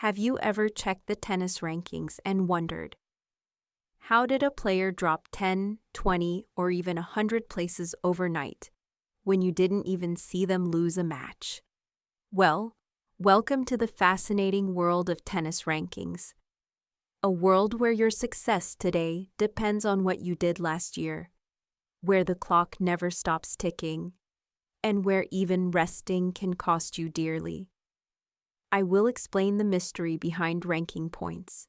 Have you ever checked the tennis rankings and wondered, how did a player drop 10, 20, or even 100 places overnight when you didn't even see them lose a match? Well, welcome to the fascinating world of tennis rankings. A world where your success today depends on what you did last year, where the clock never stops ticking, and where even resting can cost you dearly. I will explain the mystery behind ranking points,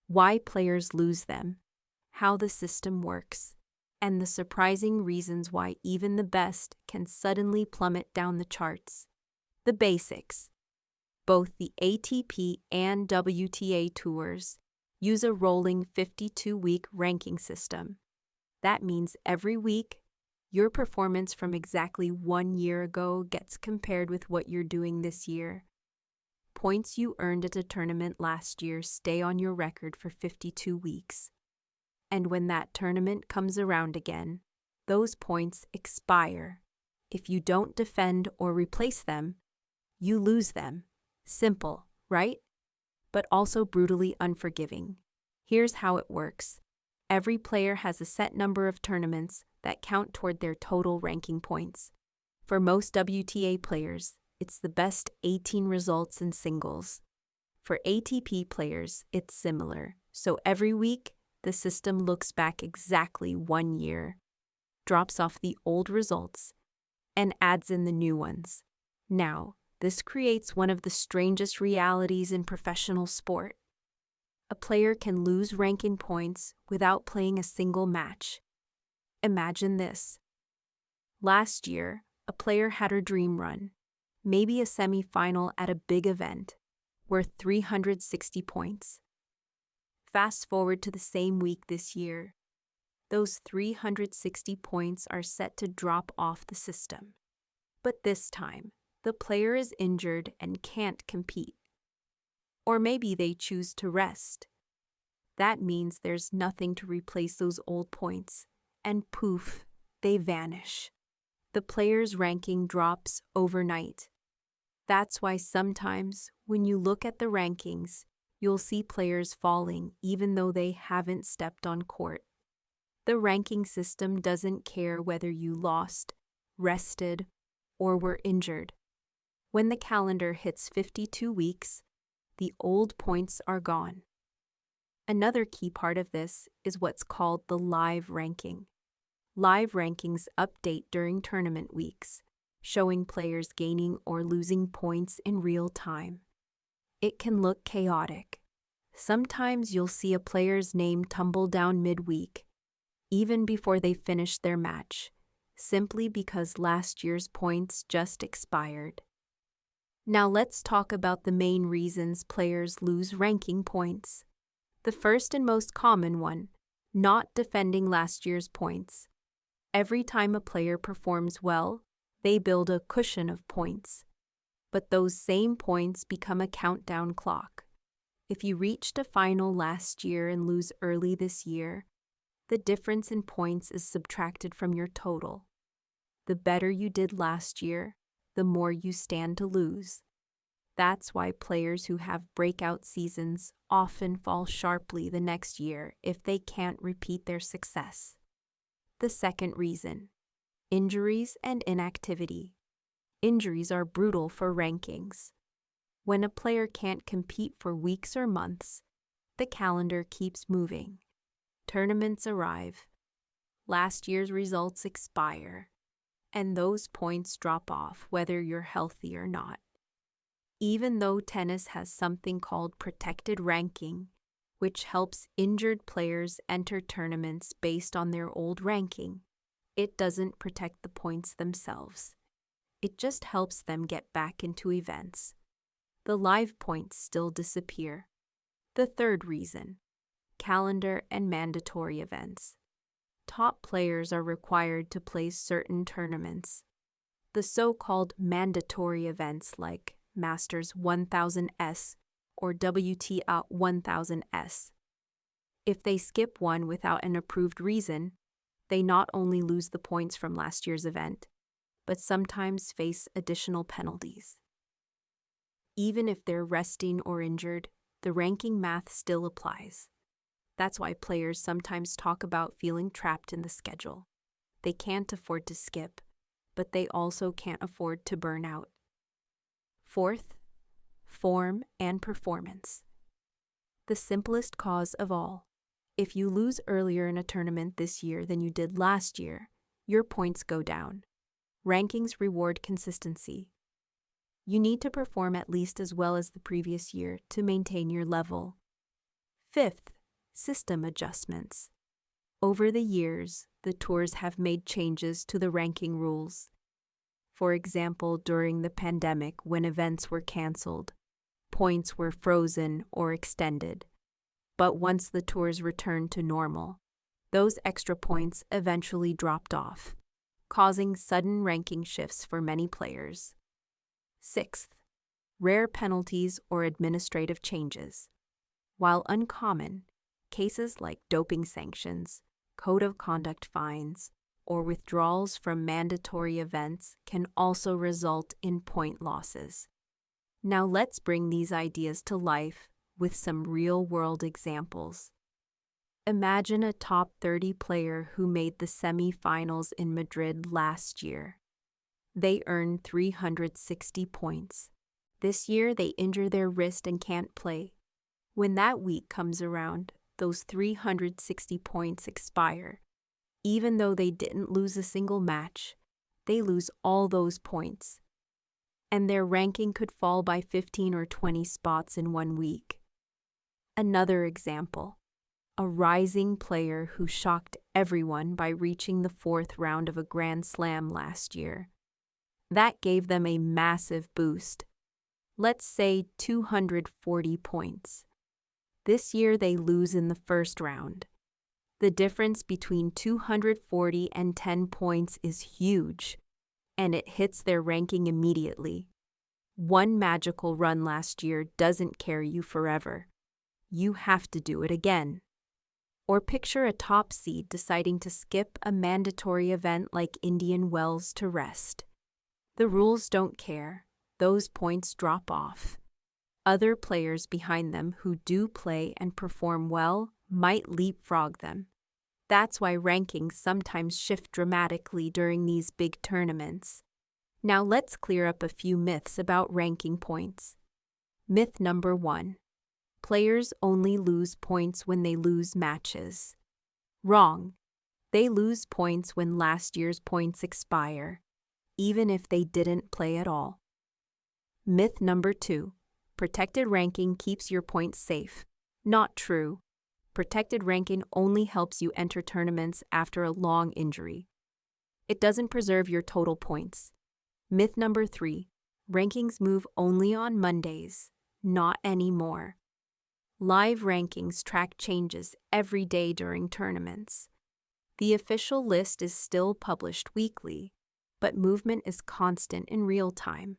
why players lose them, how the system works, and the surprising reasons why even the best can suddenly plummet down the charts. The basics. Both the ATP and WTA tours use a rolling 52-week ranking system. That means every week, your performance from exactly 1 year ago gets compared with what you're doing this year. Points you earned at a tournament last year stay on your record for 52 weeks. And when that tournament comes around again, those points expire. If you don't defend or replace them, you lose them. Simple, right? But also brutally unforgiving. Here's how it works. Every player has a set number of tournaments that count toward their total ranking points. For most WTA players, it's the best 18 results in singles. For ATP players, it's similar. So every week, the system looks back exactly 1 year, drops off the old results, and adds in the new ones. Now, this creates one of the strangest realities in professional sport. A player can lose ranking points without playing a single match. Imagine this. Last year, a player had her dream run, maybe a semi-final at a big event, worth 360 points. Fast forward to the same week this year. Those 360 points are set to drop off the system. But this time, the player is injured and can't compete. Or maybe they choose to rest. That means there's nothing to replace those old points, and poof, they vanish. The player's ranking drops overnight. That's why sometimes, when you look at the rankings, you'll see players falling even though they haven't stepped on court. The ranking system doesn't care whether you lost, rested, or were injured. When the calendar hits 52 weeks, the old points are gone. Another key part of this is what's called the live ranking. Live rankings update during tournament weeks, showing players gaining or losing points in real time. It can look chaotic. Sometimes you'll see a player's name tumble down midweek, even before they finish their match, simply because last year's points just expired. Now let's talk about the main reasons players lose ranking points. The first and most common one, not defending last year's points. Every time a player performs well, they build a cushion of points. But those same points become a countdown clock. If you reached a final last year and lose early this year, the difference in points is subtracted from your total. The better you did last year, the more you stand to lose. That's why players who have breakout seasons often fall sharply the next year if they can't repeat their success. The second reason, injuries and inactivity. Injuries are brutal for rankings. When a player can't compete for weeks or months, the calendar keeps moving. Tournaments arrive. Last year's results expire. And those points drop off whether you're healthy or not. Even though tennis has something called protected ranking, which helps injured players enter tournaments based on their old ranking, it doesn't protect the points themselves. It just helps them get back into events. The live points still disappear. The third reason, calendar and mandatory events. Top players are required to play certain tournaments. The so-called mandatory events like Masters 1000S or WTA 1000S. If they skip one without an approved reason, they not only lose the points from last year's event, but sometimes face additional penalties. Even if they're resting or injured, the ranking math still applies. That's why players sometimes talk about feeling trapped in the schedule. They can't afford to skip, but they also can't afford to burn out. Fourth, form and performance. The simplest cause of all. If you lose earlier in a tournament this year than you did last year, your points go down. Rankings reward consistency. You need to perform at least as well as the previous year to maintain your level. Fifth, system adjustments. Over the years, the tours have made changes to the ranking rules. For example, during the pandemic, when events were canceled, points were frozen or extended. But once the tours returned to normal, those extra points eventually dropped off, causing sudden ranking shifts for many players. Sixth, rare penalties or administrative changes. While uncommon, cases like doping sanctions, code of conduct fines, or withdrawals from mandatory events can also result in point losses. Now let's bring these ideas to life with some real-world examples. Imagine a top 30 player who made the semi-finals in Madrid last year. They earned 360 points. This year, they injure their wrist and can't play. When that week comes around, those 360 points expire. Even though they didn't lose a single match, they lose all those points. And their ranking could fall by 15 or 20 spots in 1 week. Another example, a rising player who shocked everyone by reaching the 4th round of a Grand Slam last year. That gave them a massive boost. Let's say 240 points. This year they lose in the first round. The difference between 240 and 10 points is huge, and it hits their ranking immediately. One magical run last year doesn't carry you forever. You have to do it again. Or picture a top seed deciding to skip a mandatory event like Indian Wells to rest. The rules don't care. Those points drop off. Other players behind them who do play and perform well might leapfrog them. That's why rankings sometimes shift dramatically during these big tournaments. Now let's clear up a few myths about ranking points. Myth number 1. Players only lose points when they lose matches. Wrong. They lose points when last year's points expire, even if they didn't play at all. Myth number 2. Protected ranking keeps your points safe. Not true. Protected ranking only helps you enter tournaments after a long injury. It doesn't preserve your total points. Myth number 3. Rankings move only on Mondays. Not anymore. Live rankings track changes every day during tournaments. The official list is still published weekly, but movement is constant in real time.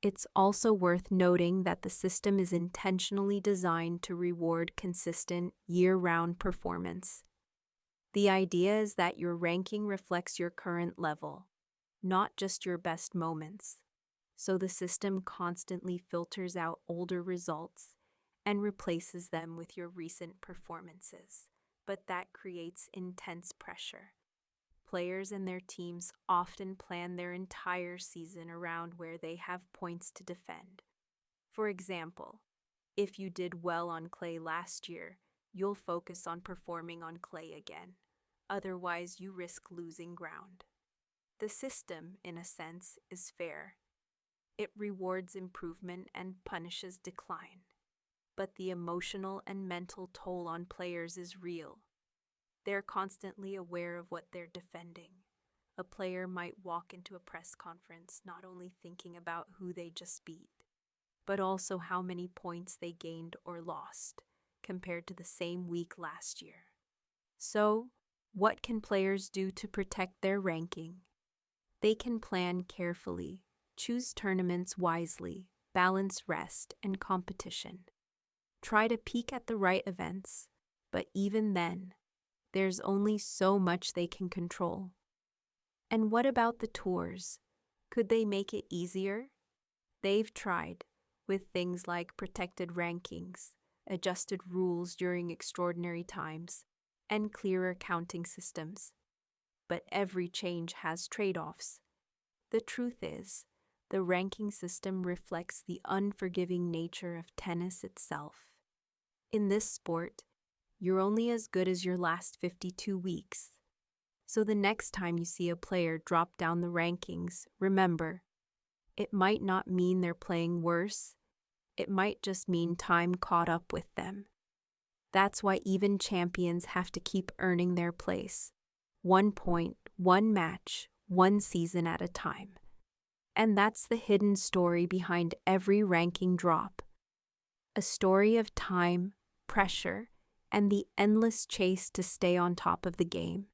It's also worth noting that the system is intentionally designed to reward consistent, year-round performance. The idea is that your ranking reflects your current level, not just your best moments. So the system constantly filters out older results and replaces them with your recent performances, but that creates intense pressure. Players and their teams often plan their entire season around where they have points to defend. For example, if you did well on clay last year, you'll focus on performing on clay again. Otherwise, you risk losing ground. The system, in a sense, is fair. It rewards improvement and punishes decline. But the emotional and mental toll on players is real. They're constantly aware of what they're defending. A player might walk into a press conference not only thinking about who they just beat, but also how many points they gained or lost compared to the same week last year. So, what can players do to protect their ranking? They can plan carefully, choose tournaments wisely, balance rest and competition. Try to peak at the right events, but even then, there's only so much they can control. And what about the tours? Could they make it easier? They've tried, with things like protected rankings, adjusted rules during extraordinary times, and clearer counting systems. But every change has trade-offs. The truth is, the ranking system reflects the unforgiving nature of tennis itself. In this sport, you're only as good as your last 52 weeks. So the next time you see a player drop down the rankings, remember, it might not mean they're playing worse. It might just mean time caught up with them. That's why even champions have to keep earning their place. 1 point, 1 match, 1 season at a time. And that's the hidden story behind every ranking drop. A story of time, pressure, and the endless chase to stay on top of the game.